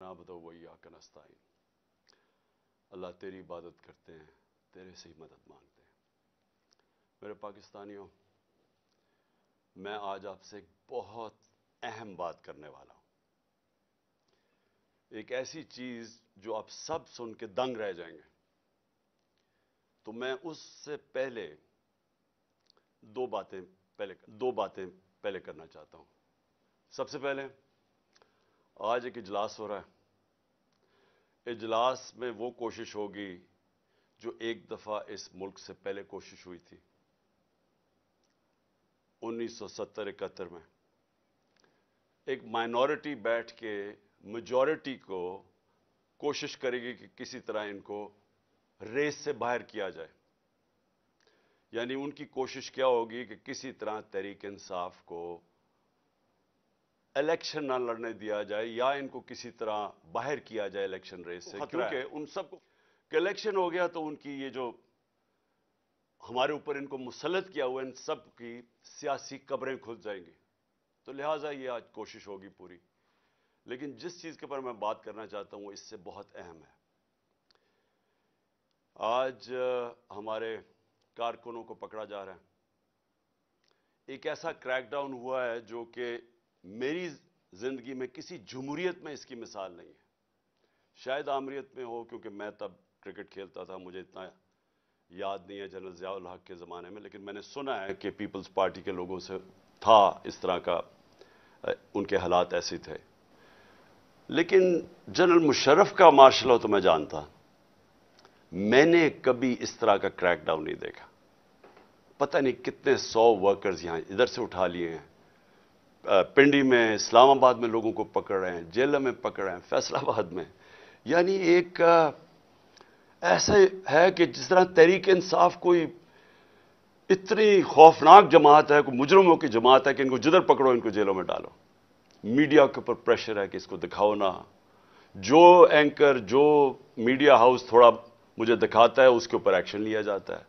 نعبد و ایاک نستعین۔ اللہ تیری عبادت کرتے ہیں، تیرے سے ہی مدد مانگتے ہیں۔ میرے پاکستانیوں، میں آج آپ سے ایک بہت اہم بات کرنے والا ہوں، ایک ایسی چیز جو آپ سب سن کے دنگ رہ جائیں گے۔ تو میں اس سے پہلے دو باتیں پہلے کرنا چاہتا ہوں۔ سب سے پہلے آج ایک اجلاس ہو رہا ہے، اجلاس میں وہ کوشش ہوگی جو ایک دفعہ اس ملک سے پہلے کوشش ہوئی تھی 1970-71 میں۔ ایک مائنورٹی بیٹھ کے میجورٹی کو کوشش کرے گی کہ کسی طرح ان کو ریس سے باہر کیا جائے۔ یعنی ان کی کوشش کیا ہوگی کہ کسی طرح تحریک انصاف کو الیکشن نہ لڑنے دیا جائے، یا ان کو کسی طرح باہر کیا جائے الیکشن ریس سے، کیونکہ ان سب کو کہ الیکشن ہو گیا تو ان کی یہ جو ہمارے اوپر ان کو مسلط کیا ہوا ان سب کی سیاسی قبریں کھل جائیں گی۔ تو لہٰذا یہ آج کوشش ہوگی پوری۔ لیکن جس چیز کے پر میں بات کرنا چاہتا ہوں وہ اس سے بہت اہم ہے۔ آج ہمارے کارکنوں کو پکڑا جا رہا ہے۔ ایک ایسا کریک ڈاؤن ہوا ہے جو کہ میری زندگی میں کسی جمہوریت میں اس کی مثال نہیں ہے۔ شاید آمریت میں ہو، کیونکہ میں تب کرکٹ کھیلتا تھا، مجھے اتنا یاد نہیں ہے جنرل ضیاء الحق کے زمانے میں، لیکن میں نے سنا ہے کہ پیپلز پارٹی کے لوگوں سے تھا اس طرح کا، ان کے حالات ایسے تھے۔ لیکن جنرل مشرف کا مارشل لاء تو میں جانتا، میں نے کبھی اس طرح کا کریک ڈاؤن نہیں دیکھا۔ پتہ نہیں کتنے 100 ورکرز یہاں ادھر سے اٹھا لیے ہیں، پنڈی میں، اسلام آباد میں لوگوں کو پکڑ رہے ہیں، جیلوں میں پکڑ رہے ہیں، فیصل آباد میں۔ یعنی ایک ایسا ہے کہ جس طرح تحریک انصاف کوئی اتنی خوفناک جماعت ہے، کوئی مجرموں کی جماعت ہے کہ ان کو جدھر پکڑو ان کو جیلوں میں ڈالو۔ میڈیا کے اوپر پریشر ہے کہ اس کو دکھاؤ نہ۔ جو اینکر، جو میڈیا ہاؤس تھوڑا مجھے دکھاتا ہے اس کے اوپر ایکشن لیا جاتا ہے۔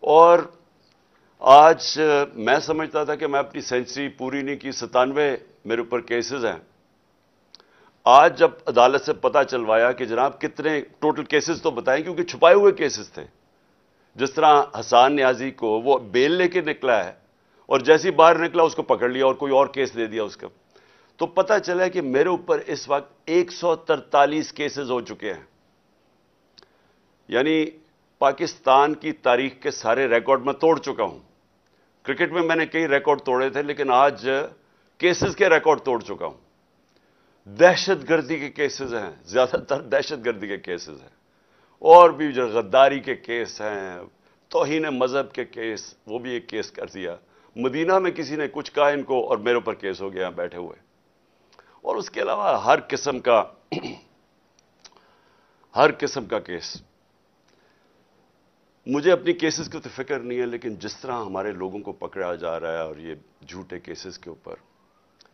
اور آج میں سمجھتا تھا کہ میں اپنی سینچری پوری نہیں کی، 97 میرے اوپر کیسز ہیں۔ آج جب عدالت سے پتہ چلوایا کہ جناب کتنے ٹوٹل کیسز تو بتائیں، کیونکہ چھپائے ہوئے کیسز تھے۔ جس طرح حسان نیازی کو وہ بیل لے کے نکلا ہے اور جیسی باہر نکلا اس کو پکڑ لیا اور کوئی اور کیس دے دیا اس کا، تو پتہ چلا کہ میرے اوپر اس وقت 143 کیسز ہو چکے ہیں۔ یعنی پاکستان کی تاریخ کے سارے ریکارڈ میں توڑ چکا ہوں۔ کرکٹ میں میں نے کئی ریکارڈ توڑے تھے، لیکن آج کیسز کے ریکارڈ توڑ چکا ہوں۔ دہشت گردی کے کیسز ہیں، زیادہ تر دہشت گردی کے کیسز ہیں، اور بھی جو غداری کے کیس ہیں، توہین مذہب کے کیس، وہ بھی ایک کیس کر دیا۔ مدینہ میں کسی نے کچھ کہا ان کو اور میرے اوپر کیس ہو گیا بیٹھے ہوئے۔ اور اس کے علاوہ ہر قسم کا کیس۔ مجھے اپنی کیسز کی تو فکر نہیں ہے، لیکن جس طرح ہمارے لوگوں کو پکڑا جا رہا ہے اور یہ جھوٹے کیسز کے اوپر،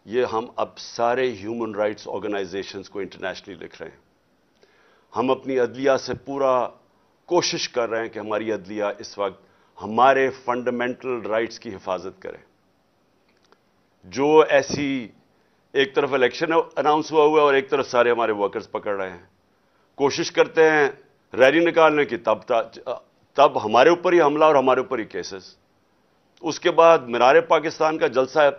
یہ ہم اب سارے ہیومن رائٹس آرگنائزیشنز کو انٹرنیشنلی لکھ رہے ہیں۔ ہم اپنی عدلیہ سے پورا کوشش کر رہے ہیں کہ ہماری عدلیہ اس وقت ہمارے فنڈامنٹل رائٹس کی حفاظت کرے۔ جو ایسی ایک طرف الیکشن اناؤنس ہوا ہے اور ایک طرف سارے ہمارے ورکرز پکڑ رہے ہیں، کوشش کرتے ہیں ریلی نکالنے کی، تب ہمارے اوپر ہی حملہ اور ہمارے اوپر ہی کیسز۔ اس کے بعد مینار پاکستان کا جلسہ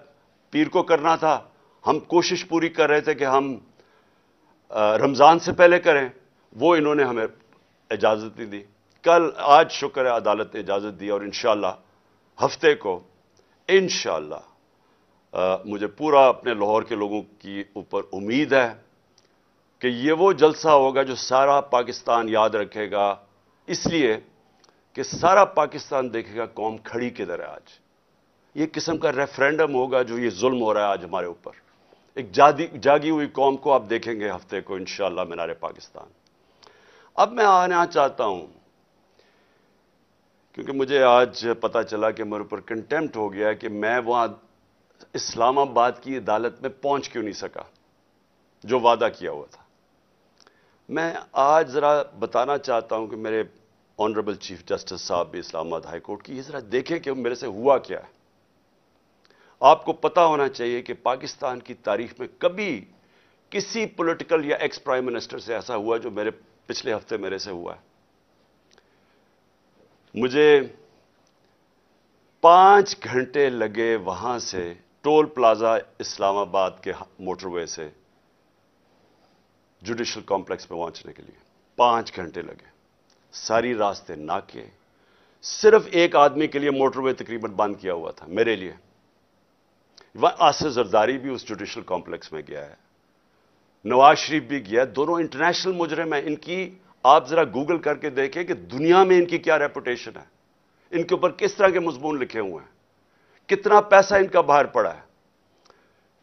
پیر کو کرنا تھا، ہم کوشش پوری کر رہے تھے کہ ہم رمضان سے پہلے کریں، وہ انہوں نے ہمیں اجازت نہیں دی۔ آج شکر ہے عدالت نے اجازت دی، اور انشاءاللہ ہفتے کو انشاءاللہ مجھے پورا اپنے لاہور کے لوگوں کی اوپر امید ہے کہ یہ وہ جلسہ ہوگا جو سارا پاکستان یاد رکھے گا، اس لیے کہ سارا پاکستان دیکھے گا قوم کھڑی کدھر ہے آج۔ یہ قسم کا ریفرینڈم ہوگا جو یہ ظلم ہو رہا ہے آج ہمارے اوپر۔ ایک جاگی ہوئی قوم کو آپ دیکھیں گے ہفتے کو انشاءاللہ مینار پاکستان۔ اب میں آنا چاہتا ہوں، کیونکہ مجھے آج پتہ چلا کہ میرے اوپر کنٹیمپٹ ہو گیا ہے کہ میں وہاں اسلام آباد کی عدالت میں پہنچ کیوں نہیں سکا جو وعدہ کیا ہوا تھا۔ میں آج ذرا بتانا چاہتا ہوں کہ میرے آنریبل چیف جسٹس صاحب بھی اسلام آباد ہائی کورٹ کی، یہ ذرا دیکھیں کہ میرے سے ہوا کیا ہے۔ آپ کو پتہ ہونا چاہیے کہ پاکستان کی تاریخ میں کبھی किसी पॉलिटिकल या एक्स प्राइम मिनिस्टर से ऐसा हुआ जो मेरे पिछले हफ्ते मेरे से हुआ है। मुझे 5 घंटे लगे वहां से टोल प्लाजा इस्लामाबाद के मोटरवे से जुडिशल कॉम्प्लेक्स में पहुंचने के लिए 5 घंटे लगे। सारी रास्ते नाके, सिर्फ एक आदमी के लिए मोटरवे तकरीबन बंद किया हुआ था, मेरे लिए। वहां आसिफ जरदारी भी उस जुडिशल कॉम्प्लेक्स में गया है, नवाज शरीफ भी गया। दोनों इंटरनेशनल मुजरिम हैं। इनकी आप जरा गूगल करके देखें कि दुनिया में इनकी क्या रेपुटेशन है, इनके ऊपर किस तरह के मजमून लिखे हुए हैं, कितना पैसा इनका बाहर पड़ा है।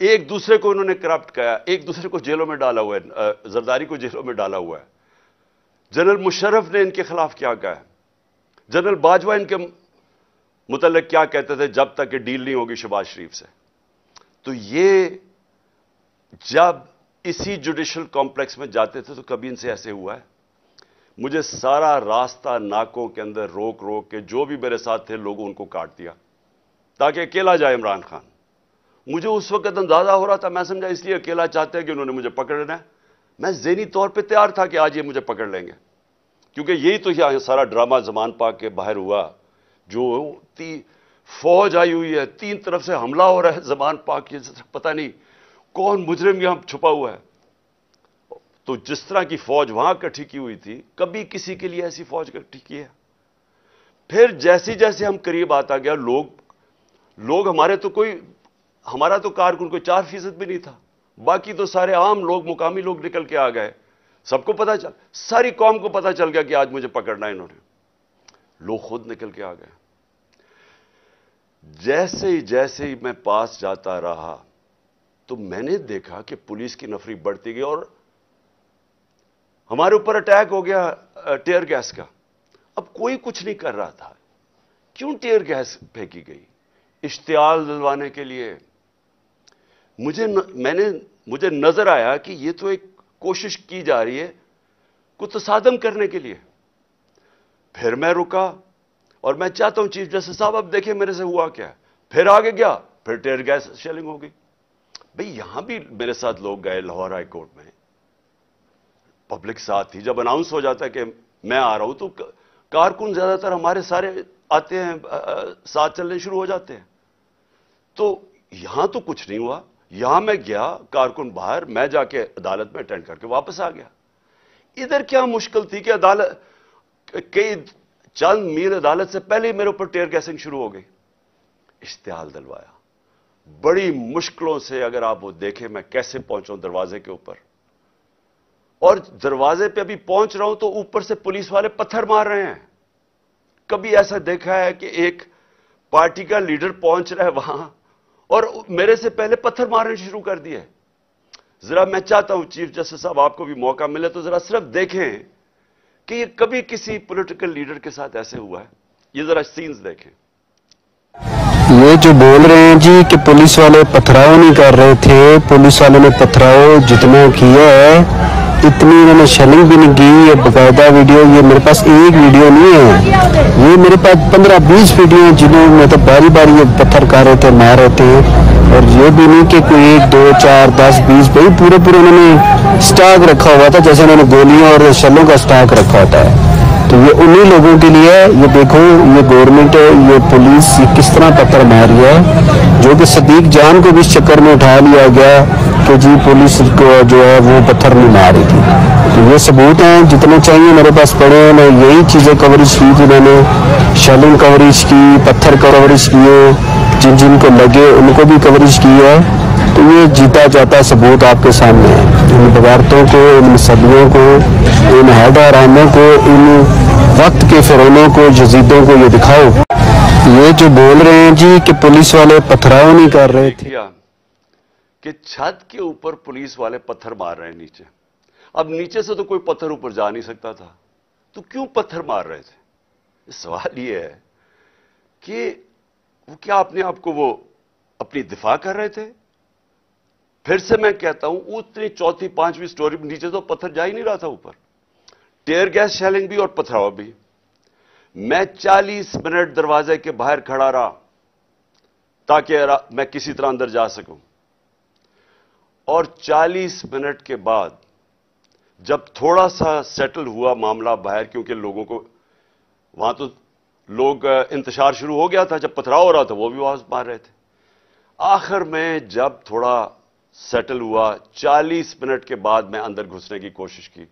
एक दूसरे को इन्होंने करप्ट किया, एक दूसरे को जेलों में डाला हुआ है, जरदारी को जेलों में डाला हुआ है। जनरल मुशर्रफ ने इनके खिलाफ क्या कहा है, जनरल बाजवा इनके मुतल्लिक क्या कहते थे जब तक कि डील नहीं होगी शहबाज शरीफ से। तो ये जब इसी जुडिशल कॉम्प्लेक्स में जाते थे तो कभी इनसे ऐसे हुआ है? मुझे सारा रास्ता नाकों के अंदर रोक रोक के जो भी मेरे साथ थे लोगों उनको काट दिया ताकि अकेला जाए इमरान खान। मुझे उस वक्त अंदाजा हो रहा था, मैं समझा इसलिए अकेला चाहते हैं कि उन्होंने मुझे पकड़ना है। मैं ज़हनी तौर पे तैयार था कि आज ये मुझे पकड़ लेंगे, क्योंकि यही तो यहाँ सारा ड्रामा ज़मान पाक के बाहर हुआ। जो फौज आई हुई है, 3 तरफ से हमला हो रहा है ज़मान पाक के, पता नहीं कौन मुजरिम यहां छुपा हुआ है। तो जिस तरह की फौज वहां इकट्ठी की हुई थी, कभी किसी के लिए ऐसी फौज इकट्ठी की है? फिर जैसे जैसे हम करीब आता गया, लोग हमारा तो कारकुन कोई 4% भी नहीं था, बाकी तो सारे आम लोग, मुकामी लोग निकल के आ गए। सबको पता चल, सारी कौम को पता चल गया कि आज मुझे पकड़ना है इन्होंने। लोग खुद निकल के आ गए। जैसे ही मैं पास जाता रहा तो मैंने देखा कि पुलिस की नफरी बढ़ती गई और हमारे ऊपर अटैक हो गया टेयर गैस का। अब कोई कुछ नहीं कर रहा था, क्यों टेयर गैस फेंकी गई? इश्तियाल दिलवाने के लिए। मुझे नजर आया कि ये तो एक कोशिश की जा रही है कुछ तसादम करने के लिए। फिर मैं रुका और मैं चाहता हूं चीफ जस्टिस साहब अब देखें मेरे से हुआ क्या। फिर आगे गया, फिर टेयर गैस शेलिंग हो गई। भाई यहां भी मेरे साथ लोग गए लाहौर हाई कोर्ट में, पब्लिक साथ थी। जब अनाउंस हो जाता है कि मैं आ रहा हूं तो कारकुन ज्यादातर हमारे सारे आते हैं, साथ चलने शुरू हो जाते हैं। तो यहां तो कुछ नहीं हुआ। यहां मैं गया, कारकुन बाहर, मैं जाके अदालत में अटेंड करके वापस आ गया। इधर क्या मुश्किल थी कि अदालत कई चंद मील अदालत से पहले ही मेरे ऊपर टेयर गैसिंग शुरू हो गई। इश्तियाल दिलवाया बड़ी मुश्किलों से। अगर आप वो देखें मैं कैसे पहुंचा हूं दरवाजे के ऊपर, और दरवाजे पे अभी पहुंच रहा हूं तो ऊपर से पुलिस वाले पत्थर मार रहे हैं। कभी ऐसा देखा है कि एक पार्टी का लीडर पहुंच रहा है वहां और मेरे से पहले पत्थर मारने शुरू कर दिए? जरा मैं चाहता हूं चीफ जस्टिस साहब आपको भी मौका मिले तो जरा सिर्फ देखें कि ये कभी किसी पॉलिटिकल लीडर के साथ ऐसे हुआ है। ये जरा सीन्स देखें। ये जो बोल रहे हैं जी कि पुलिस वाले पथराव नहीं कर रहे थे, पुलिस वालों ने पथराव जितना किया है इतनी इन्होंने शेलिंग भी नहीं की। ये बाकायदा वीडियो, ये मेरे पास एक वीडियो नहीं है, ये मेरे पास 15-20 वीडियो हैं जिन्होंने तो बारी बारी ये पत्थर कर रहे थे, मार रहे थे। और ये भी नहीं कि कोई 1, 2, 4, 10, 20, भाई पूरे उन्होंने स्टॉक रखा हुआ था, जैसे उन्होंने गोलियों और शलों का स्टॉक रखा होता है। तो ये उन्हीं लोगों के लिए, ये देखो ये गवर्नमेंट, ये पुलिस किस तरह पत्थर मार रही है, जो कि सदीक जान को भी इस चक्कर में उठा लिया गया कि जी पुलिस को जो है वो पत्थर नहीं मार रही थी। तो ये सबूत हैं जितने चाहिए मेरे पास पड़े हैं। मैं यही चीज़ें कवरेज की थी, मैंने शेलिंग कवरेज की, पत्थर कवरेज किए, जिन जिन को लगे उनको भी कवरेज की है। तो ये जीता जाता सबूत आपके सामने है। इन बगारतों को, इन सदियों को, इन हैदरामों को, इन वक्त के फिरौनों को, यजीदों को ये दिखाओ। ये जो बोल रहे हैं जी कि पुलिस वाले पथराव नहीं कर रहे थे, कि छत के ऊपर पुलिस वाले पत्थर मार रहे हैं नीचे। अब नीचे से तो कोई पत्थर ऊपर जा नहीं सकता था, तो क्यों पत्थर मार रहे थे? सवाल ये है कि वो क्या अपने आप को वो अपनी दिफा कर रहे थे? फिर से मैं कहता हूं उतनी चौथी 5वीं स्टोरी में नीचे तो पत्थर जा ही नहीं रहा था ऊपर। टेयर गैस शेलिंग भी और पथराव भी। मैं 40 मिनट दरवाजे के बाहर खड़ा रहा ताकि मैं किसी तरह अंदर जा सकूं। اور 40 منٹ کے بعد جب تھوڑا سا سیٹل ہوا معاملہ باہر، کیونکہ لوگوں کو وہاں تو لوگ انتشار شروع ہو گیا تھا، جب پتھراؤ ہو رہا تھا وہ بھی آواز مار رہے تھے، آخر میں جب تھوڑا سیٹل ہوا 40 منٹ کے بعد میں اندر گھسنے کی کوشش کی۔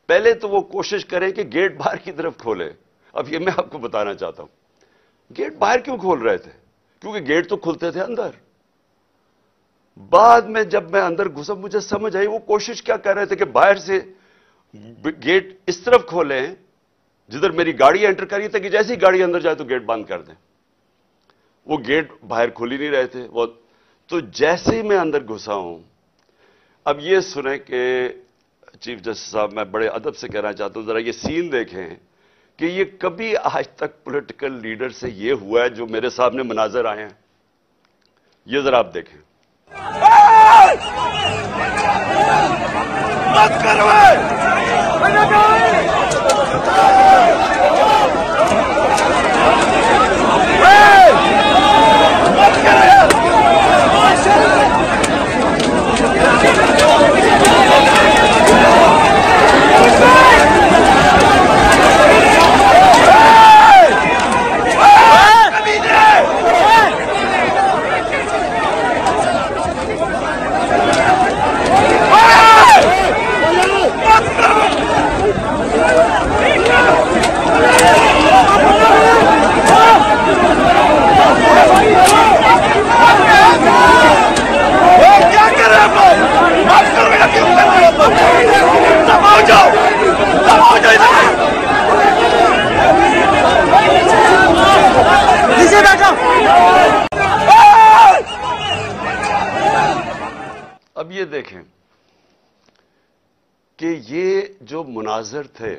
پہلے تو وہ کوشش کریں کہ گیٹ باہر کی طرف کھولے۔ اب یہ میں آپ کو بتانا چاہتا ہوں گیٹ باہر کیوں کھول رہے تھے، کیونکہ گیٹ تو کھلتے تھے اندر۔ بعد میں جب میں اندر گھسا مجھے سمجھ آئی وہ کوشش کیا کر رہے تھے کہ باہر سے گیٹ اس طرف کھولیں جدھر میری گاڑی انٹر کری تھی، کہ جیسی گاڑی اندر جائے تو گیٹ بند کر دیں۔ وہ گیٹ باہر کھل ہی نہیں رہے تھے وہ تو جیسے ہی میں اندر گھسا ہوں۔ اب یہ سنیں کہ چیف جسٹس صاحب، میں بڑے ادب سے کہنا چاہتا ہوں، ذرا یہ سین دیکھیں کہ یہ کبھی آج تک پولیٹیکل لیڈر سے یہ ہوا ہے جو میرے سامنے مناظر آئے ہیں۔ یہ ذرا آپ دیکھیں۔ مت کرو اب یہ دیکھیں کہ یہ جو مناظر تھے،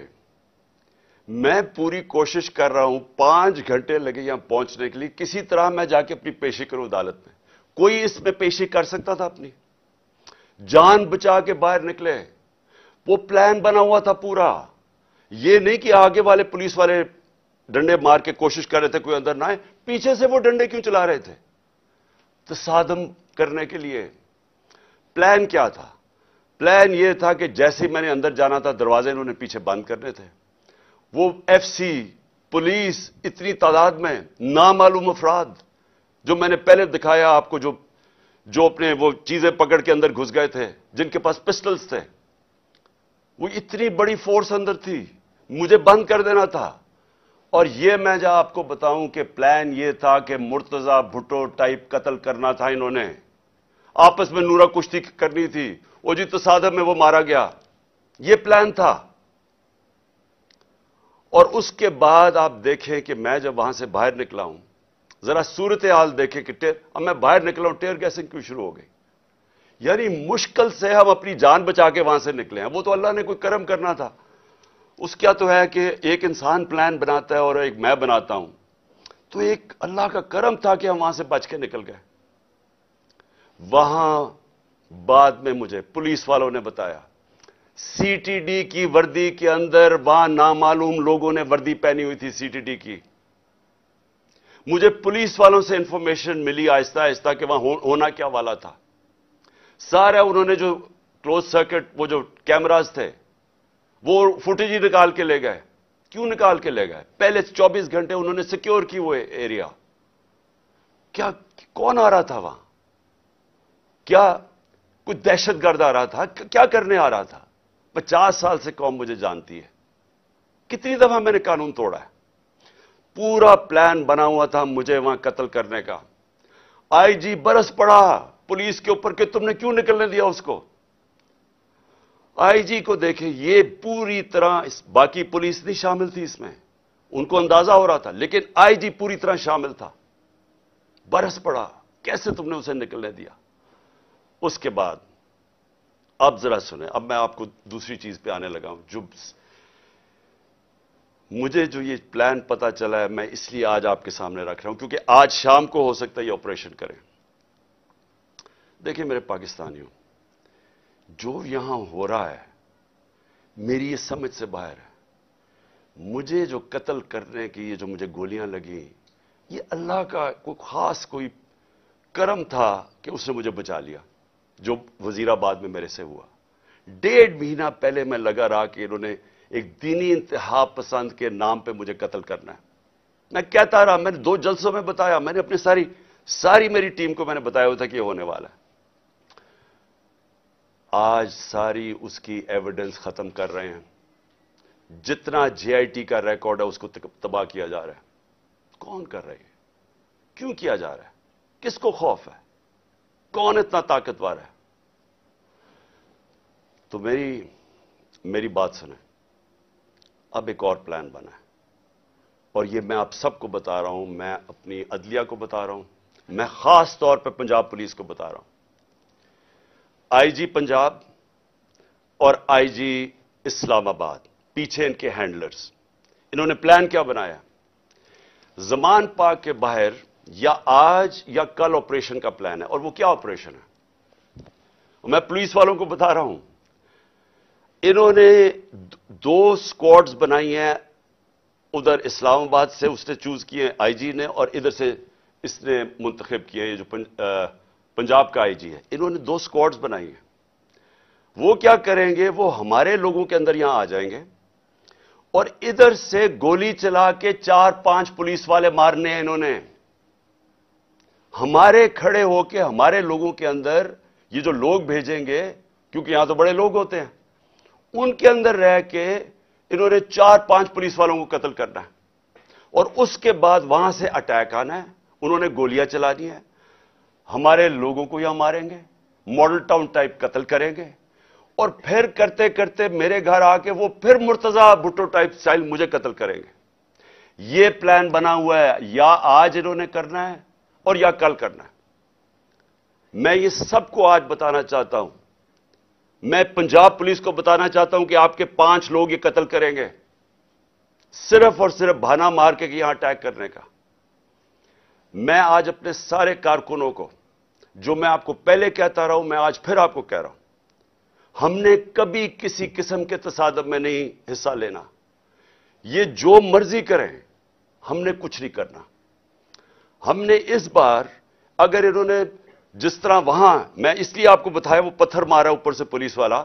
میں پوری کوشش کر رہا ہوں، 5 گھنٹے لگے یہاں پہنچنے کے لیے، کسی طرح میں جا کے اپنی پیشی کروں عدالت میں۔ کوئی اس میں پیشی کر سکتا تھا اپنی؟ جان بچا کے باہر نکلے۔ وہ پلان بنا ہوا تھا پورا، یہ نہیں کہ آگے والے پولیس والے ڈنڈے مار کے کوشش کر رہے تھے کوئی اندر نہ آئے، پیچھے سے وہ ڈنڈے کیوں چلا رہے تھے؟ تصادم کرنے کے لیے۔ پلان کیا تھا؟ پلان یہ تھا کہ جیسے میں نے اندر جانا تھا دروازے انہوں نے پیچھے بند کرنے تھے۔ وہ ایف سی، پولیس، اتنی تعداد میں نامعلوم افراد جو میں نے پہلے دکھایا آپ کو، جو اپنے وہ چیزیں پکڑ کے اندر گھس گئے تھے، جن کے پاس پسٹلز تھے، وہ اتنی بڑی فورس اندر تھی، مجھے بند کر دینا تھا۔ اور یہ میں جا آپ کو بتاؤں کہ پلان یہ تھا کہ مرتضی بھٹو ٹائپ قتل کرنا تھا انہوں نے، آپس میں نورا کشتی کرنی تھی، وہ جی تصادم میں وہ مارا گیا، یہ پلان تھا۔ اور اس کے بعد آپ دیکھیں کہ میں جب وہاں سے باہر نکلا ہوں، ذرا صورتحال دیکھیں کہ اب میں باہر نکلا ہوں، ٹیئر گیسنگ کیوں شروع ہو گئی؟ یعنی مشکل سے ہم اپنی جان بچا کے وہاں سے نکلے ہیں۔ وہ تو اللہ نے کوئی کرم کرنا تھا، اس کیا تو ہے کہ ایک انسان پلان بناتا ہے اور ایک میں بناتا ہوں، تو ایک اللہ کا کرم تھا کہ ہم وہاں سے بچ کے نکل گئے۔ وہاں بعد میں مجھے پولیس والوں نے بتایا، سی ٹی ڈی کی وردی کے اندر وہاں نامعلوم لوگوں نے وردی پہنی ہوئی تھی سی ٹی ڈی کی۔ مجھے پولیس والوں سے انفارمیشن ملی آہستہ آہستہ کہ وہاں ہونا کیا والا تھا۔ سارا انہوں نے جو کلوز سرکٹ وہ جو کیمراز تھے وہ فوٹیج ہی نکال کے لے گئے۔ کیوں نکال کے لے گئے؟ پہلے 24 گھنٹے انہوں نے سیکیور کی وہ ایریا۔ کیا کون آ رہا تھا وہاں؟ کیا کوئی دہشت گرد آ رہا تھا؟ کیا کرنے آ رہا تھا؟ 50 سال سے قوم مجھے جانتی ہے، کتنی دفعہ میں نے قانون توڑا ہے۔ پورا پلان بنا ہوا تھا مجھے وہاں قتل کرنے کا۔ آئی جی برس پڑا پولیس کے اوپر کہ تم نے کیوں نکلنے دیا اس کو۔ آئی جی کو دیکھیں، یہ پوری طرح باقی پولیس نہیں شامل تھی اس میں، ان کو اندازہ ہو رہا تھا، لیکن آئی جی پوری طرح شامل تھا۔ برس پڑا، کیسے تم نے اسے نکلنے دیا؟ اس کے بعد اب ذرا سنیں، اب میں آپ کو دوسری چیز پہ آنے لگا ہوں۔ مجھے جو یہ پلان پتا چلا ہے، میں اس لیے آج آپ کے سامنے رکھ رہا ہوں کیونکہ آج شام کو ہو سکتا ہے یہ آپریشن کریں۔ دیکھیں میرے پاکستانیوں، جو یہاں ہو رہا ہے میری یہ سمجھ سے باہر ہے۔ مجھے جو قتل کرنے کی یہ جو مجھے گولیاں لگیں، یہ اللہ کا کوئی خاص کوئی کرم تھا کہ اس نے مجھے بچا لیا۔ जो वजीराबाद में मेरे से हुआ। 1.5 महीना पहले मैं लगा रहा कि इन्होंने एक दीनी इंतहा पसंद के नाम पे मुझे कत्ल करना है। मैं कहता रहा, मैंने 2 जलसों में बताया, मैंने अपनी सारी मेरी टीम को मैंने बताया हुआ था कि ये होने वाला है। आज सारी उसकी एविडेंस खत्म कर रहे हैं। जितना जेआईटी का रिकॉर्ड है उसको तबाह किया जा रहा है। कौन कर रही है? क्यों किया जा रहा है? किसको खौफ है? कौन इतना ताकतवर है? तो मेरी बात सुने। अब एक और प्लान बना है और ये मैं आप सबको बता रहा हूं, मैं अपनी अदलिया को बता रहा हूं, मैं खास तौर पर पंजाब पुलिस को बता रहा हूं। आईजी पंजाब और आईजी इस्लामाबाद, पीछे इनके हैंडलर्स, इन्होंने प्लान क्या बनाया? ज़मान पाक के बाहर या आज या कल ऑपरेशन का प्लान है। और वो क्या ऑपरेशन है? मैं पुलिस वालों को बता रहा हूं, इन्होंने 2 स्क्वाड्स बनाई हैं। उधर इस्लामाबाद से उसने चूज किए आईजी ने, और इधर से इसने मुंतखब किए, ये जो पंजाब का आईजी है। इन्होंने 2 स्क्वाड्स बनाई हैं। वो क्या करेंगे? वो हमारे लोगों के अंदर यहां आ जाएंगे और इधर से गोली चला के 4-5 पुलिस वाले मारने हैं इन्होंने। हमारे खड़े होके हमारे लोगों के अंदर ये जो लोग भेजेंगे, क्योंकि यहां तो बड़े लोग होते हैं, उनके अंदर रह के इन्होंने 4-5 पुलिस वालों को कत्ल करना है और उसके बाद वहां से अटैक आना है। उन्होंने गोलियां चलानी है, हमारे लोगों को यहां मारेंगे, मॉडल टाउन टाइप कत्ल करेंगे और फिर करते करते मेरे घर आके वो फिर मुर्तजा भुट्टो टाइप स्टाइल मुझे कत्ल करेंगे। ये प्लान बना हुआ है, या आज इन्होंने करना है और या कल करना है। मैं ये सबको आज बताना चाहता हूं। मैं पंजाब पुलिस को बताना चाहता हूं कि आपके 5 लोग ये कत्ल करेंगे, सिर्फ और सिर्फ बहाना मार के कि यहां अटैक करने का। मैं आज अपने सारे कारकुनों को, जो मैं आपको पहले कहता रहा हूं, मैं आज फिर आपको कह रहा हूं, हमने कभी किसी किस्म के तसादम में नहीं हिस्सा लेना। ये जो मर्जी करें, हमने कुछ नहीं करना। हमने इस बार, अगर इन्होंने जिस तरह वहां, मैं इसलिए आपको बताया, वो पत्थर मारा ऊपर से पुलिस वाला,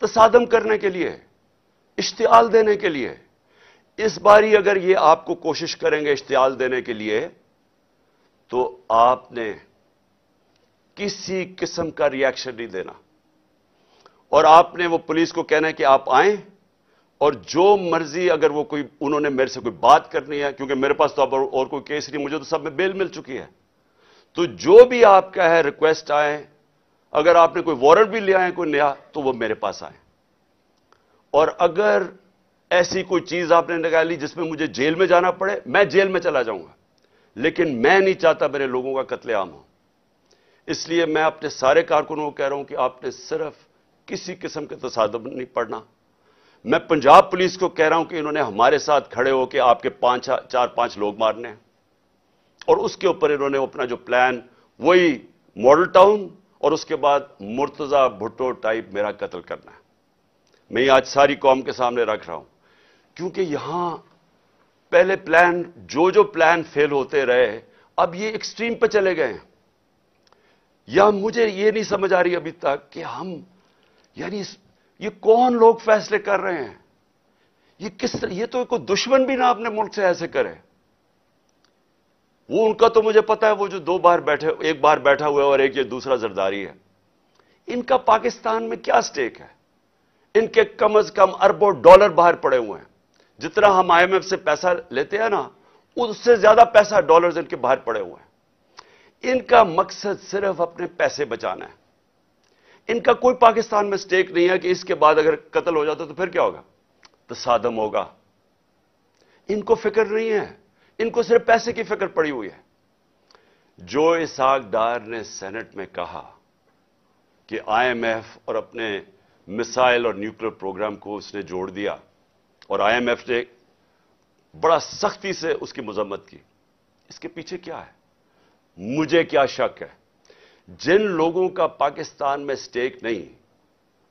तसादम करने के लिए, इश्तियाल देने के लिए। इस बारी अगर ये आपको कोशिश करेंगे इश्तियाल देने के लिए, तो आपने किसी किस्म का रिएक्शन नहीं देना और आपने वो पुलिस को कहना है कि आप आएं और जो मर्जी, अगर वो कोई, उन्होंने मेरे से कोई बात करनी है, क्योंकि मेरे पास तो अब और कोई केस नहीं, मुझे तो सब में बेल मिल चुकी है, तो जो भी आपका है रिक्वेस्ट आए, अगर आपने कोई वारंट भी ले आए कोई नया, तो वो मेरे पास आए। और अगर ऐसी कोई चीज आपने निकाली जिसमें मुझे जेल में जाना पड़े, मैं जेल में चला जाऊंगा, लेकिन मैं नहीं चाहता मेरे लोगों का कत्लेआम हो। इसलिए मैं अपने सारे कारकुनों को कह रहा हूं कि आपने सिर्फ किसी किस्म के तसादम नहीं पड़ना। मैं पंजाब पुलिस को कह रहा हूं कि इन्होंने हमारे साथ खड़े होकर आपके 4-5 लोग मारने हैं और उसके ऊपर इन्होंने अपना जो प्लान, वही मॉडल टाउन और उसके बाद मुर्तजा भुट्टो टाइप मेरा कत्ल करना है। मैं ये आज सारी कौम के सामने रख रहा हूं, क्योंकि यहां पहले प्लान, जो प्लान फेल होते रहे, अब ये एक्सट्रीम पे चले गए हैं। या मुझे ये नहीं समझ आ रही अभी तक कि हम, यानी ये कौन लोग फैसले कर रहे हैं? ये किस तरह, ये तो कोई दुश्मन भी ना अपने मुल्क से ऐसे करे। वो उनका तो मुझे पता है, वो जो 2 बार बैठे, एक बार बैठा हुआ है और एक ये दूसरा जरदारी है। इनका पाकिस्तान में क्या स्टेक है? इनके कम से कम अरबों डॉलर बाहर पड़े हुए हैं। जितना हम IMF से पैसा लेते हैं ना, उससे ज्यादा पैसा डॉलर्स इनके बाहर पड़े हुए हैं। इनका मकसद सिर्फ अपने पैसे बचाना है। इनका कोई पाकिस्तान में स्टेक नहीं है कि इसके बाद अगर कत्ल हो जाता तो फिर क्या होगा, तसादम होगा। इनको फिक्र नहीं है, इनको सिर्फ पैसे की फिक्र पड़ी हुई है। जो इसहाक डार ने सेनेट में कहा कि IMF और अपने मिसाइल और न्यूक्लियर प्रोग्राम को उसने जोड़ दिया और IMF ने बड़ा सख्ती से उसकी मजम्मत की, इसके पीछे क्या है? मुझे क्या शक है, जिन लोगों का पाकिस्तान में स्टेक नहीं,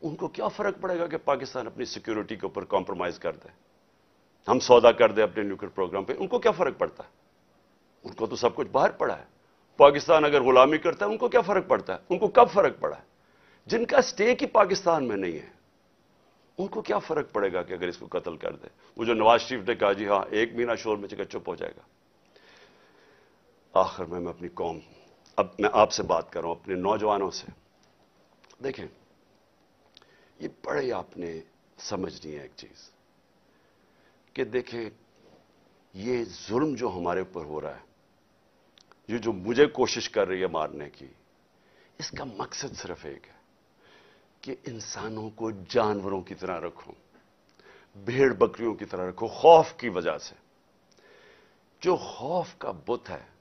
उनको क्या फर्क पड़ेगा कि पाकिस्तान अपनी सिक्योरिटी के ऊपर कॉम्प्रोमाइज कर दे, हम सौदा कर दे अपने न्यूक्लियर प्रोग्राम पे? उनको क्या फर्क पड़ता है? उनको तो सब कुछ बाहर पड़ा है। पाकिस्तान अगर गुलामी करता है, उनको क्या फर्क पड़ता है? उनको कब फर्क पड़ा है? जिनका स्टेक ही पाकिस्तान में नहीं है, उनको क्या फर्क पड़ेगा कि अगर इसको कत्ल कर दे? वो जो नवाज शरीफ ने कहा जी हां 1 महीना शोर में चिकर चुप हो जाएगा। आखिर में मैं अपनी कौम, अब मैं आपसे बात कर रहा हूं, अपने नौजवानों से। देखें, ये बड़े आपने समझनी है एक चीज कि देखें, ये जुल्म जो हमारे ऊपर हो रहा है, ये जो मुझे कोशिश कर रही है मारने की, इसका मकसद सिर्फ एक है कि इंसानों को जानवरों की तरह रखो, भेड़ बकरियों की तरह रखो, खौफ की वजह से। जो खौफ का बुत है,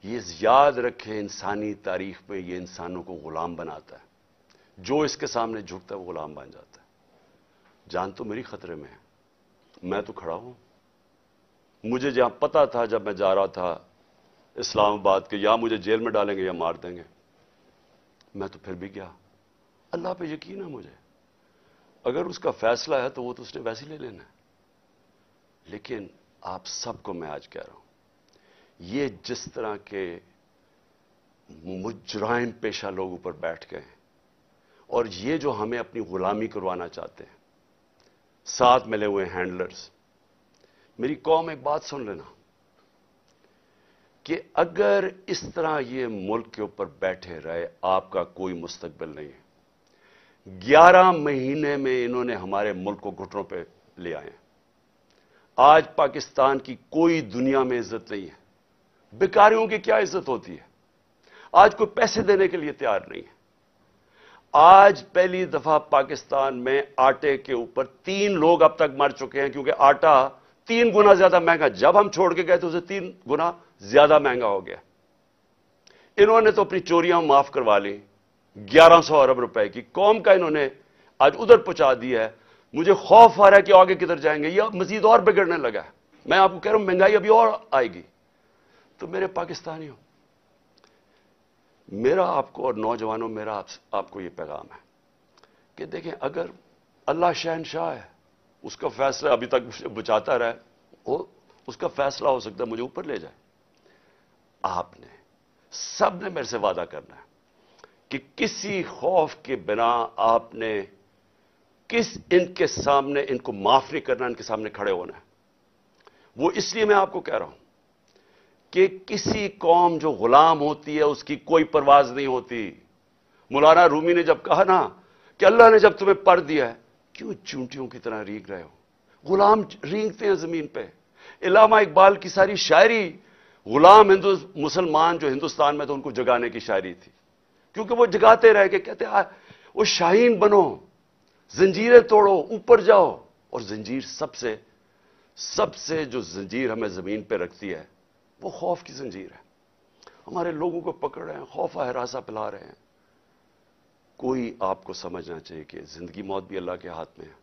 ये याद रखे, इंसानी तारीख में ये इंसानों को गुलाम बनाता है। जो इसके सामने झुकता है वो गुलाम बन जाता है। जान तो मेरी खतरे में है, मैं तो खड़ा हूं। मुझे जहां पता था जब मैं जा रहा था इस्लामाबाद के, या मुझे जेल में डालेंगे या मार देंगे, मैं तो फिर भी गया। अल्लाह पे यकीन है मुझे, अगर उसका फैसला है तो वो तो उसने वैसे ही ले लेना है। लेकिन आप सबको मैं आज कह रहा हूं, ये जिस तरह के मुजराइम पेशा लोग ऊपर बैठ गए हैं और ये जो हमें अपनी गुलामी करवाना चाहते हैं, साथ मिले हुए हैंडलर्स, मेरी कौम एक बात सुन लेना कि अगर इस तरह ये मुल्क के ऊपर बैठे रहे, आपका कोई मुस्तकबिल नहीं है। 11 महीने में इन्होंने हमारे मुल्क को घुटनों पे ले आए हैं। आज पाकिस्तान की कोई दुनिया में इज्जत नहीं है। बेकारियों की क्या इज्जत होती है? आज कोई पैसे देने के लिए तैयार नहीं है। आज पहली दफा पाकिस्तान में आटे के ऊपर 3 लोग अब तक मर चुके हैं, क्योंकि आटा 3 गुना ज्यादा महंगा, जब हम छोड़ के गए तो उसे 3 गुना ज्यादा महंगा हो गया। इन्होंने तो अपनी चोरियां माफ करवा ली, 1100 अरब रुपए की कौम का इन्होंने आज उधर पहुंचा दिया है। मुझे खौफ आ रहा है कि आगे किधर जाएंगे, यह मजीद और बिगड़ने लगा है। मैं आपको कह रहा हूं महंगाई अभी और आएगी। तो मेरे पाकिस्तानियों, मेरा आपको और नौजवानों, मेरा आपको यह पैगाम है कि देखें, अगर अल्लाह शहनशाह है, उसका फैसला अभी तक मुझे बचाता रहा है, उसका फैसला हो सकता है मुझे ऊपर ले जाए। आपने सबने मेरे से वादा करना है कि किसी खौफ के बिना आपने इनके सामने, इनको माफ नहीं करना, इनके सामने खड़े होना है। वो इसलिए मैं आपको कह रहा हूं कि किसी कौम जो गुलाम होती है उसकी कोई परवाज नहीं होती। मौलाना रूमी ने जब कहा ना कि अल्लाह ने जब तुम्हें पर दिया है, क्यों चूंटियों की तरह रींग रहे हो? गुलाम रींगते हैं जमीन पे। इलामा इकबाल की सारी शायरी गुलाम हिंदू मुसलमान जो हिंदुस्तान में, तो उनको जगाने की शायरी थी, क्योंकि वो जगाते रह के कहते वो शाहीन बनो, जंजीरें तोड़ो, ऊपर जाओ। और जंजीर सबसे जो जंजीर हमें जमीन पे रखती है वो खौफ की जंजीर है। हमारे लोगों को पकड़ रहे हैं, खौफ हरासा पिला रहे हैं। कोई आपको समझना चाहिए कि जिंदगी मौत भी अल्लाह के हाथ में है।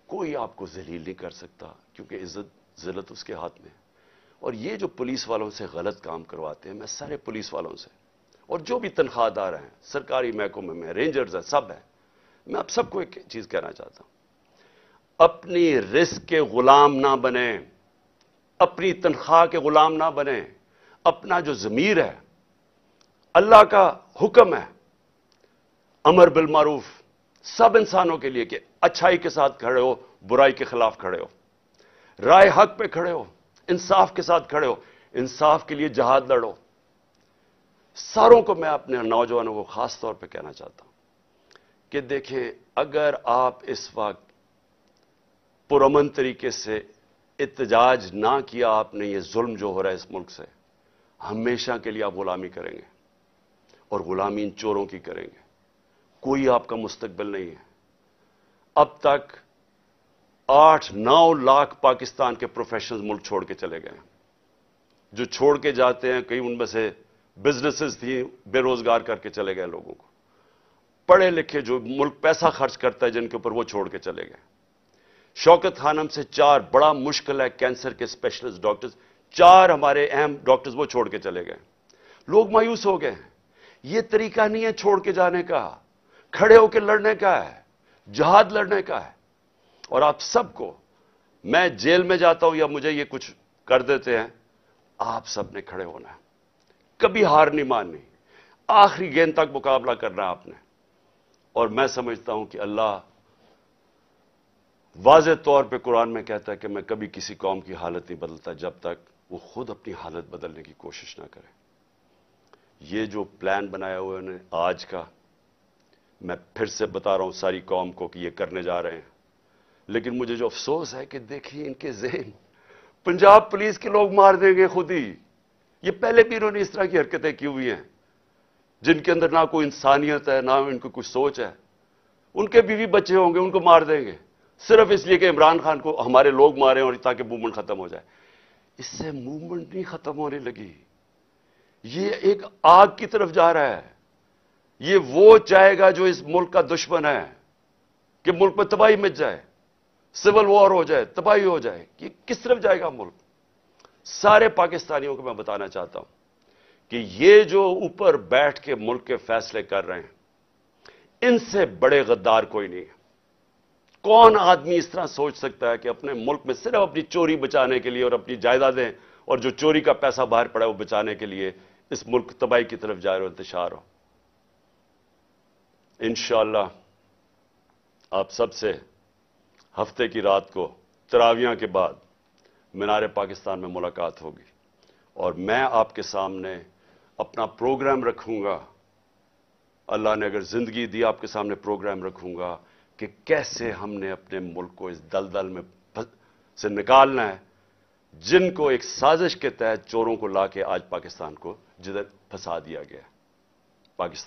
कोई आपको जलील नहीं कर सकता, क्योंकि इज्जत जिल्लत उसके हाथ में है। और ये जो पुलिस वालों से गलत काम करवाते हैं, मैं सारे पुलिस वालों से और जो भी तनख्वाहदार हैं, सरकारी महकमे में रेंजर्स हैं, सब हैं, मैं आप सबको एक चीज कहना चाहता हूं, अपनी रिस्क के गुलाम ना बने, अपनी तनख्वाह के गुलाम ना बने। अपना जो ज़मीर है, अल्लाह का हुक्म है अमर बिल मारूफ सब इंसानों के लिए कि अच्छाई के साथ खड़े हो, बुराई के खिलाफ खड़े हो, राय हक पे खड़े हो, इंसाफ के साथ खड़े हो, इंसाफ के लिए जहाद लड़ो। सारों को मैं अपने नौजवानों को खास तौर पे कहना चाहता हूं कि देखें, अगर आप इस वक्त पुरअमन तरीके से इत्तेजाज ना किया आपने, ये जुल्म जो हो रहा है इस मुल्क से, हमेशा के लिए आप गुलामी करेंगे और गुलामी इन चोरों की करेंगे। कोई आपका मुस्तकबिल नहीं है। अब तक 8-9 लाख पाकिस्तान के प्रोफेशनल्स मुल्क छोड़ के चले गए। जो छोड़ के जाते हैं, कई उनमें से बिजनेसेस थी, बेरोजगार करके चले गए लोगों को। पढ़े लिखे जो मुल्क पैसा खर्च करता है जिनके ऊपर, वो छोड़ के चले गए। शौकत खानम से 4 बड़ा मुश्किल है कैंसर के स्पेशलिस्ट डॉक्टर्स, 4 हमारे अहम डॉक्टर्स वो छोड़ के चले गए। लोग मायूस हो गए हैं। ये तरीका नहीं है छोड़ के जाने का, खड़े होकर लड़ने का है, जहाद लड़ने का है। और आप सबको, मैं जेल में जाता हूं या मुझे ये कुछ कर देते हैं, आप सबने खड़े होना है, कभी हार नहीं माननी, आखिरी गेंद तक मुकाबला करना है आपने। اور میں سمجھتا ہوں کہ اللہ واضح طور پہ قرآن میں کہتا ہے کہ میں کبھی کسی قوم کی حالت نہیں بدلتا جب تک وہ خود اپنی حالت بدلنے کی کوشش نہ کرے. یہ جو پلان بنایا ہوا ہے آج کا، میں پھر سے بتا رہا ہوں ساری قوم کو کہ یہ کرنے جا رہے ہیں. لیکن مجھے جو افسوس ہے کہ دیکھیے ان کے ذہن، پنجاب پولیس کے لوگ مار دیں گے خود ہی. یہ پہلے بھی انہوں نے اس طرح کی حرکتیں کی ہوئی ہیں جن کے اندر نہ کوئی انسانیت ہے، نہ ان کو کوئی سوچ ہے. ان کے بیوی بچے ہوں گے، ان کو مار دیں گے صرف اس لیے کہ عمران خان کو ہمارے لوگ مارے اور تاکہ موومنٹ ختم ہو جائے. اس سے موومنٹ نہیں ختم ہونے لگی، یہ ایک آگ کی طرف جا رہا ہے. یہ وہ چاہے گا جو اس ملک کا دشمن ہے کہ ملک میں تباہی مچ جائے، سول وار ہو جائے، تباہی ہو جائے. یہ کس طرف جائے گا ملک؟ سارے پاکستانیوں کو میں بتانا چاہتا ہوں کہ یہ جو اوپر بیٹھ کے ملک کے فیصلے کر رہے ہیں، ان سے بڑے غدار کوئی نہیں ہے. کون آدمی اس طرح سوچ سکتا ہے کہ اپنے ملک میں صرف اپنی چوری بچانے کے لیے اور اپنی جائیدادیں اور جو چوری کا پیسہ باہر پڑا ہے وہ بچانے کے لیے اس ملک تباہی کی طرف جائے اور انتشار ہو؟ انشاءاللہ آپ سب سے ہفتے کی رات کو تراویح کے بعد مینار پاکستان میں ملاقات ہوگی، اور میں آپ کے سامنے اپنا پروگرام رکھوں گا. اللہ نے اگر زندگی دی آپ کے سامنے پروگرام رکھوں گا کہ کیسے ہم نے اپنے ملک کو اس دلدل میں سے نکالنا ہے جن کو ایک سازش کے تحت چوروں کو لا کے آج پاکستان کو جدھر پھنسا دیا گیا. پاکستان